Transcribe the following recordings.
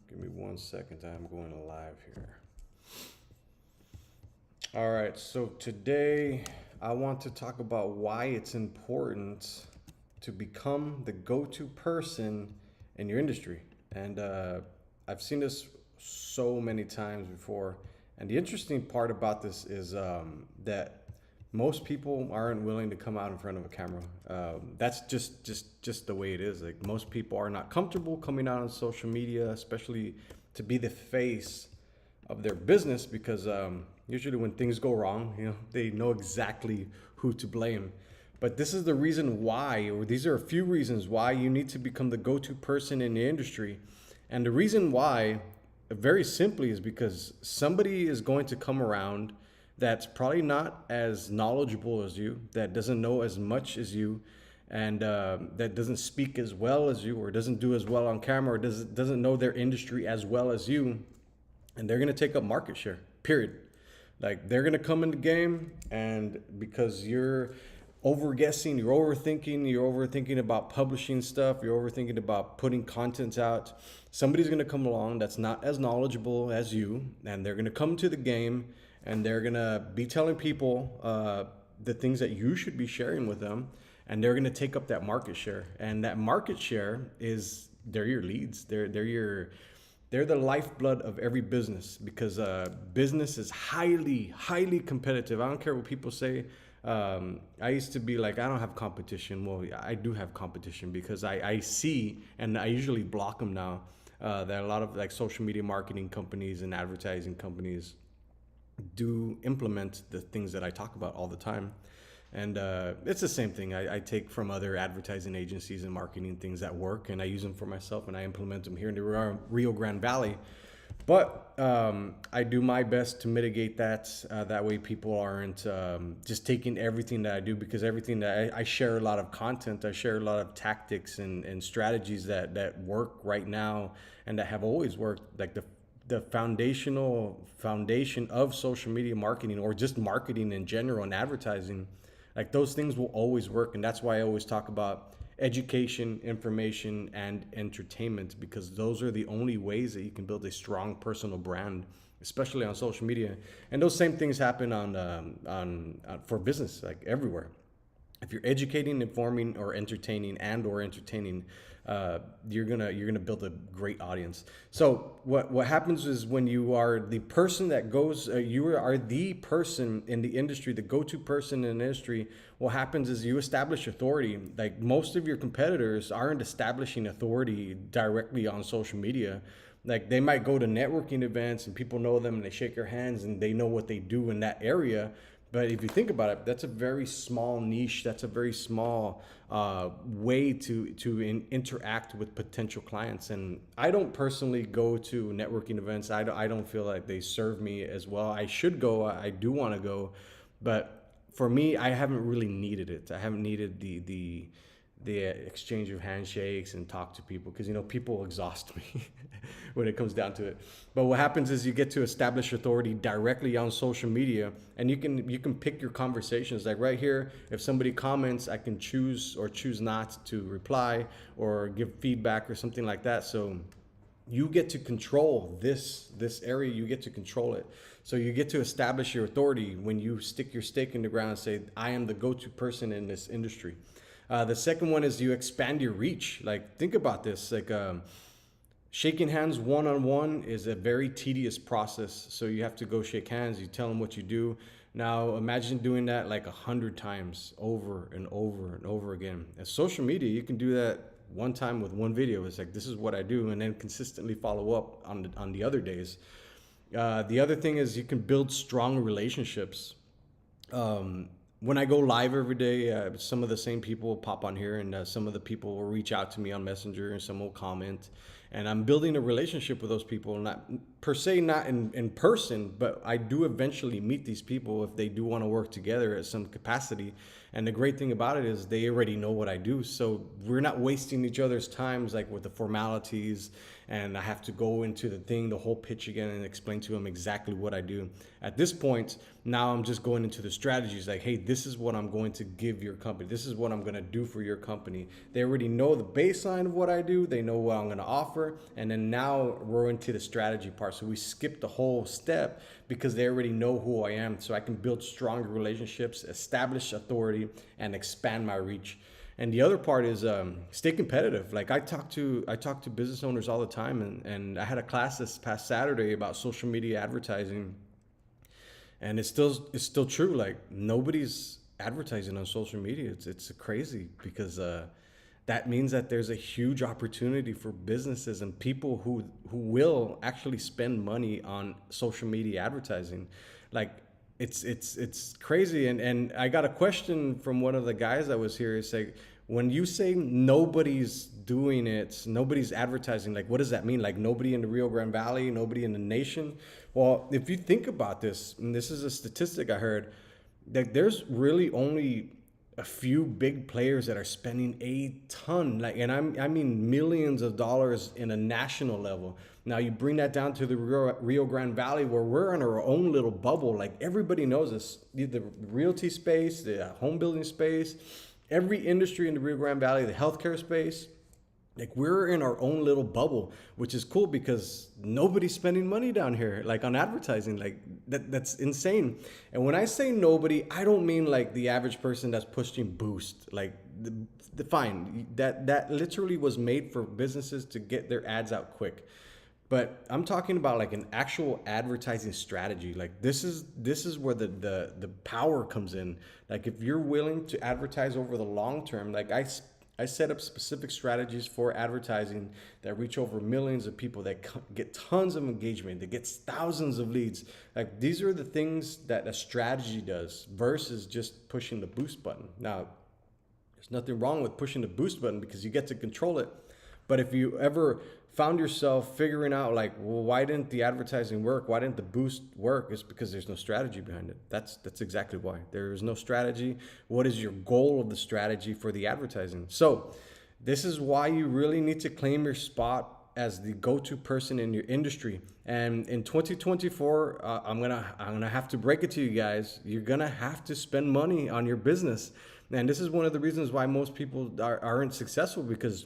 Give me 1 second. I'm going live here. All right. So today I want to talk about why it's important to become the go-to person in your industry. And I've seen this so many times before. And the interesting part about this is that most people aren't willing to come out in front of a camera. That's just the way it is. Like most people are not comfortable coming out on social media, especially to be the face of their business, because usually when things go wrong, they know exactly who to blame. But this is the reason why, or these are a few reasons why you need to become the go-to person in the industry. And the reason why, very simply, is because somebody is going to come around that's probably not as knowledgeable as you, that doesn't know as much as you, and that doesn't speak as well as you, or doesn't do as well on camera, or doesn't know their industry as well as you, and they're going to take up market share, period. Like they're going to come in the game, and because you're you're overthinking about publishing stuff, you're overthinking about putting content out, somebody's going to come along that's not as knowledgeable as you, and they're going to come to the game, and they're going to be telling people the things that you should be sharing with them, and they're going to take up that market share. And that market share is, they're your leads. They're the lifeblood of every business, because business is highly competitive. I don't care what people say. I used to be like, I don't have competition. Well, I do have competition, because I see, and I usually block them now, that a lot of like social media marketing companies and advertising companies do implement the things that I talk about all the time. And it's the same thing I take from other advertising agencies and marketing things that work, and I use them for myself, and I implement them here in the Rio Grande Valley. But I do my best to mitigate that. That way people aren't just taking everything that I do, because everything that I share a lot of content, I share a lot of tactics and strategies that work right now and that have always worked. Like the foundation of social media marketing, or just marketing in general and advertising, like those things will always work. And that's why I always talk about education, information, and entertainment, because those are the only ways that you can build a strong personal brand, especially on social media. And those same things happen on for business, like everywhere. If you're educating, informing, or entertaining, you're gonna build a great audience. So what happens is, when you are the person that goes, you are the person in the industry, the go-to person in the industry. What happens is you establish authority. Like most of your competitors aren't establishing authority directly on social media. Like they might go to networking events and people know them and they shake their hands and they know what they do in that area. But if you think about it, that's a very small niche. That's a very small way to interact with potential clients. And I don't personally go to networking events. I don't feel like they serve me as well. I should go. I do want to go, but for me, I haven't really needed it. I haven't needed the exchange of handshakes and talk to people, because people exhaust me when it comes down to it. But what happens is you get to establish authority directly on social media, and you can pick your conversations. Like right here, if somebody comments, I can choose or choose not to reply or give feedback or something like that. So you get to control this area. You get to control it. So you get to establish your authority when you stick your stake in the ground and say, I am the go-to person in this industry. The second one is you expand your reach. Like think about this, like shaking hands one-on-one is a very tedious process. So you have to go shake hands, you tell them what you do. Now imagine doing that like 100 times over and over and over again. As social media, you can do that one time with one video. It's like, this is what I do, and then consistently follow up on the other days. The other thing is you can build strong relationships. When I go live every day, some of the same people will pop on here, and some of the people will reach out to me on Messenger, and some will comment. And I'm building a relationship with those people, not per se, not in person, but I do eventually meet these people if they do want to work together at some capacity. And the great thing about it is they already know what I do. So we're not wasting each other's times, like with the formalities, and I have to go into the whole pitch again and explain to them exactly what I do. At this point, now I'm just going into the strategies, like, hey, this is what I'm going to give your company. This is what I'm going to do for your company. They already know the baseline of what I do. They know what I'm going to offer offer, and then now we're into the strategy part. So we skip the whole step because they already know who I am. So I can build stronger relationships, establish authority, and expand my reach. And the other part is stay competitive. Like I talk to business owners all the time, and I had a class this past Saturday about social media advertising, and it's still true. Like nobody's advertising on social media. It's crazy because that means that there's a huge opportunity for businesses and people who will actually spend money on social media advertising. Like it's crazy. And I got a question from one of the guys that was here. It's like, when you say nobody's doing it, nobody's advertising, like what does that mean? Like nobody in the Rio Grande Valley, nobody in the nation? Well, if you think about this, and this is a statistic I heard, that there's really only a few big players that are spending a ton, like, and I mean millions of dollars in a national level. Now you bring that down to the Rio Grande Valley, where we're in our own little bubble. Like everybody knows us, the realty space, the home building space, every industry in the Rio Grande Valley, the healthcare space. Like we're in our own little bubble, which is cool because nobody's spending money down here, like on advertising. Like that's insane. And when I say nobody, I don't mean like the average person that's pushing Boost. Like the fine, that literally was made for businesses to get their ads out quick. But I'm talking about like an actual advertising strategy. Like this is where the power comes in. Like if you're willing to advertise over the long term, like I set up specific strategies for advertising that reach over millions of people, that get tons of engagement, that gets thousands of leads. Like these are the things that a strategy does versus just pushing the boost button. Now, there's nothing wrong with pushing the boost button because you get to control it. But if you ever found yourself figuring out like, well, why didn't the advertising work? Why didn't the boost work? It's because there's no strategy behind it. That's exactly why. There is no strategy. What is your goal of the strategy for the advertising? So this is why you really need to claim your spot as the go-to person in your industry. And in 2024, I'm gonna have to break it to you guys. You're gonna have to spend money on your business. And this is one of the reasons why most people aren't successful, because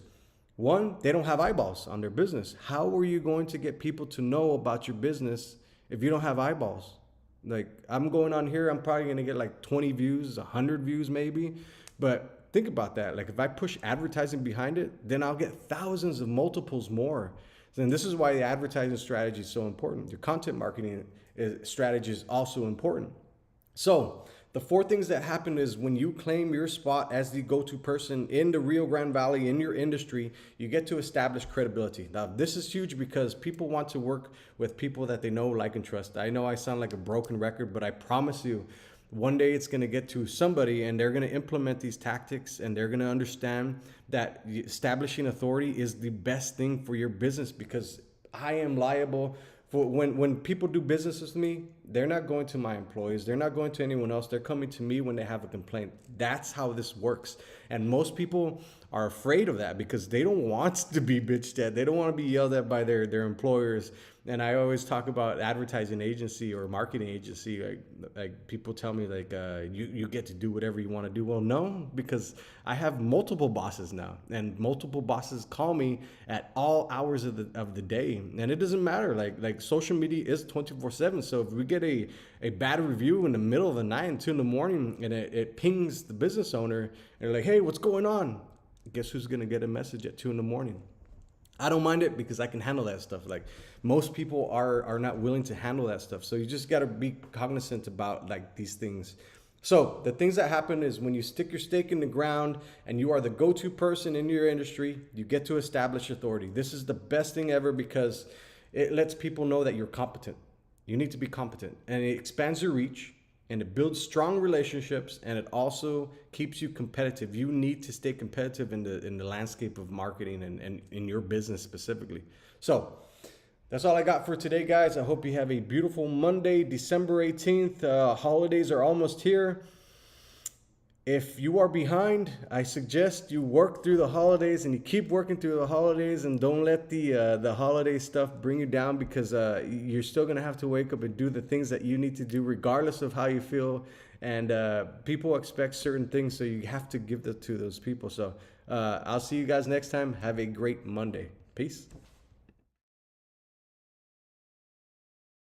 one, they don't have eyeballs on their business. How are you going to get people to know about your business if you don't have eyeballs? Like I'm going on here, I'm probably going to get like 20 views, 100 views maybe. But think about that. Like if I push advertising behind it, then I'll get thousands of multiples more. And this is why the advertising strategy is so important. Your content marketing strategy is also important. So the four things that happen is when you claim your spot as the go-to person in the Rio Grande Valley, in your industry, you get to establish credibility. Now, this is huge because people want to work with people that they know, like, and trust. I know I sound like a broken record, but I promise you, one day it's going to get to somebody and they're going to implement these tactics, and they're going to understand that establishing authority is the best thing for your business, because I am liable for when people do business with me, they're not going to my employees. They're not going to anyone else. They're coming to me when they have a complaint. That's how this works. And most people are afraid of that because they don't want to be bitched at. They don't want to be yelled at by their employers. And I always talk about advertising agency or marketing agency. Like people tell me like, you get to do whatever you want to do. Well, no, because I have multiple bosses now, and multiple bosses call me at all hours of the day. And it doesn't matter. Like social media is 24/7. So if we get a bad review in the middle of the night, 2 a.m, and it pings the business owner, and they're like, hey, what's going on? Guess who's going to get a message at 2 a.m? I don't mind it because I can handle that stuff. Like most people are not willing to handle that stuff. So you just got to be cognizant about like these things. So the things that happen is when you stick your stake in the ground and you are the go-to person in your industry, you get to establish authority. This is the best thing ever because it lets people know that you're competent. You need to be competent, and it expands your reach, and it builds strong relationships, and it also keeps you competitive. You need to stay competitive in the landscape of marketing and in your business specifically. So that's all I got for today, guys. I hope you have a beautiful Monday, December 18th. Holidays are almost here. If you are behind, I suggest you work through the holidays, and you keep working through the holidays, and don't let the holiday stuff bring you down, because you're still going to have to wake up and do the things that you need to do regardless of how you feel. And people expect certain things, so you have to give that to those people. So I'll see you guys next time. Have a great Monday. Peace.